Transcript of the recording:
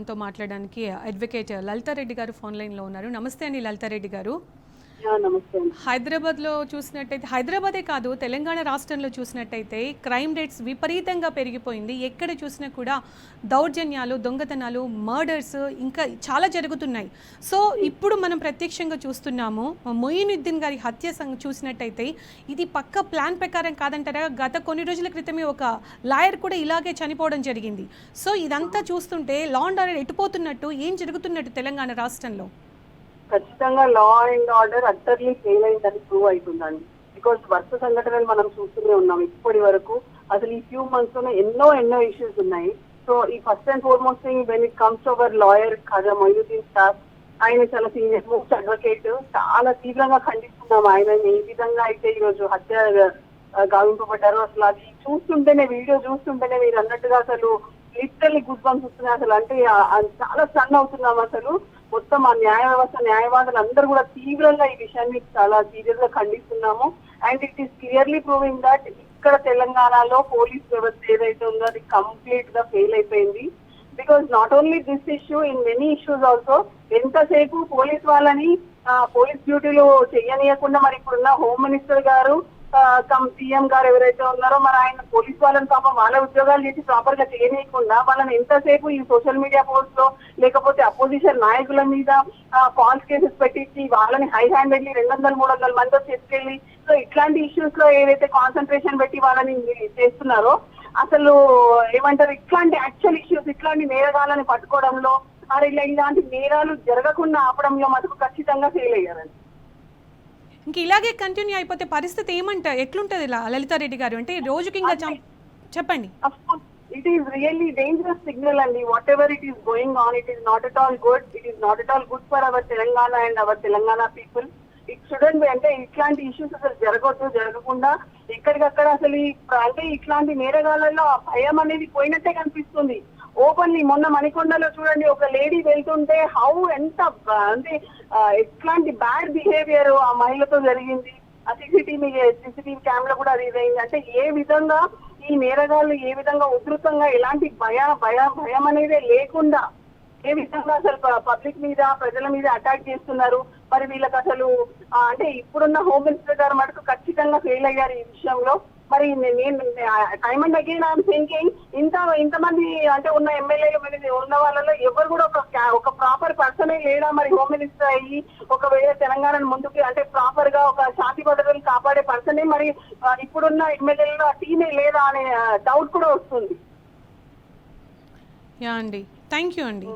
తో మాట్లాడడానికి అడ్వకేట్ లలితారెడ్డి గారు ఫోన్ లైన్లో ఉన్నారు. నమస్తే అండి లలితారెడ్డి గారు. హైదరాబాద్లో చూసినట్టయితే, హైదరాబాదే కాదు తెలంగాణ రాష్ట్రంలో చూసినట్టయితే క్రైమ్ రేట్స్ విపరీతంగా పెరిగిపోయింది. ఎక్కడ చూసినా కూడా దౌర్జన్యాలు, దొంగతనాలు, మర్డర్స్ ఇంకా చాలా జరుగుతున్నాయి. సో ఇప్పుడు మనం ప్రత్యక్షంగా చూస్తున్నాము. మొయినుద్దీన్ గారి హత్య చూసినట్టయితే ఇది పక్క ప్లాన్ ప్రకారం కాదంటారా? గత కొన్ని రోజుల క్రితమే ఒక లాయర్ కూడా ఇలాగే చనిపోవడం జరిగింది. సో ఇదంతా చూస్తుంటే లా అండ్ ఆర్డర్ ఎటుపోతున్నట్టు, ఏం జరుగుతున్నట్టు తెలంగాణ రాష్ట్రంలో? ఖచ్చితంగా law and order utterly fail అయిందని ప్రూవ్ అవుతుందండి. బికాస్ వరుస సంఘటనలు మనం చూస్తూనే ఉన్నాం ఇప్పటి వరకు. అసలు ఈ ఫ్యూ మంత్స్ లోనే ఎన్నో ఇష్యూస్ ఉన్నాయి. సో ఈ first and foremost thing when it comes hour lawyer Khaja Moinuddin staff, ఆయన చాలా సీనియర్ మోస్ట్ అడ్వకేట్, చాలా తీవ్రంగా ఖండిస్తున్నాం ఆయన ఏ విధంగా అయితే ఈరోజు హత్య గావింపబడ్డారో. అసలు అది చూస్తుంటేనే, వీడియో చూస్తుంటేనే మీరు అన్నట్టుగా అసలు లిటరల్లీ గుడ్ బంప్స్ వస్తున్నాయి. అసలు అంటే చాలా స్టన్ అవుతున్నాం. అసలు మొత్తం ఆ న్యాయ వ్యవస్థ, న్యాయవాదులు అందరూ కూడా తీవ్రంగా ఈ విషయాన్ని చాలా సీరియస్ గా ఖండిస్తున్నాము. And it is clearly proving that ఇక్కడ తెలంగాణలో పోలీస్ వ్యవస్థ ఏదైతే ఉందో అది కంప్లీట్ గా ఫెయిల్ అయిపోయింది. Because not only this issue, in many issues also ఎంతసేపు పోలీస్ వాళ్ళని పోలీస్ డ్యూటీలు చెయ్యనీయకుండా మరి ఇప్పుడున్న హోమ్ మినిస్టర్ గారు, సీఎం గారు ఎవరైతే ఉన్నారో మరి ఆయన పోలీస్ వాళ్ళని పాపం వాళ్ళ ఉద్యోగాలు చేసి ప్రాపర్ గా చేయనీయకుండా వాళ్ళని ఎంతసేపు ఈ సోషల్ మీడియా పోస్ట్ లో లేకపోతే అపోజిషన్ నాయకుల మీద ఫాల్స్ కేసెస్ పెట్టించి వాళ్ళని హై హ్యాండెడ్లీ 200-300 మంది చేసుకెళ్ళి, సో ఇట్లాంటి ఇష్యూస్ లో ఏదైతే కాన్సన్ట్రేషన్ పెట్టి వాళ్ళని చేస్తున్నారో, అసలు ఏమంటారు, ఇట్లాంటి యాక్చువల్ ఇష్యూస్, ఇట్లాంటి నేరగాళ్ళని పట్టుకోవడంలో ఇలాంటి నేరాలు జరగకుండా ఆపడంలో మటుకు ఖచ్చితంగా ఫెయిల్ అయ్యారండి. ఇంక ఇలాగే కంటిన్యూ అయిపోతే పరిస్థితి ఎట్లుంటది లలితారెడ్డి గారు? అంటే రోజుకి ఇంకా చెప్పండి. It is really dangerous signal అండి. Whatever it is going on, it is not at all good. It is not at all good for our Telangana and our Telangana people. It shouldn't be. అంటే ఇట్లాంటి issues అసలు జరగకుండా ఎక్కడికక్కడ అసలు అంటే ఇట్లాంటి నేరగాళ్ళలో భయం అనేది పోయినట్టే కనిపిస్తుంది. ఓపెన్లీ మొన్న మణికొండలో చూడండి, ఒక లేడీ వెళ్తుంటే ఎంత అంటే ఎట్లాంటి బ్యాడ్ బిహేవియర్ ఆ మహిళతో జరిగింది. ఆ సీసీటీవీ కెమెరా కూడా అది ఇదైంది. అంటే ఏ విధంగా ఈ నేరగాళ్ళు ఏ విధంగా ఉధృతంగా ఎలాంటి భయం అనేది లేకుండా ఏ విధంగా అసలు పబ్లిక్ మీద, ప్రజల మీద అటాక్ చేస్తున్నారు. మరి వీళ్ళకి అసలు అంటే ఇప్పుడున్న హోమ్ మినిస్టర్ గారు మటుకు ఖచ్చితంగా ఫెయిల్ అయ్యారు ఈ విషయంలో. మరి నేను time and again I'm thinking, ఇంతమంది అంటే ఉన్న ఎమ్మెల్యేలు ఉన్న వాళ్ళలో ఎవరు కూడా ఒక ప్రాపర్ పర్సనే లేడా మరి హోమ్ మినిస్టర్ అయ్యి ఒకవేళ తెలంగాణను ముందుకు అంటే ప్రాపర్ గా ఒక శాంతి భద్రతలు కాపాడే పర్సనే మరి ఇప్పుడున్న ఎమ్మెల్యేలలో ఆ టీమే లేదా అనే డౌట్ కూడా వస్తుంది. యా అండి, థ్యాంక్ యూ అండి.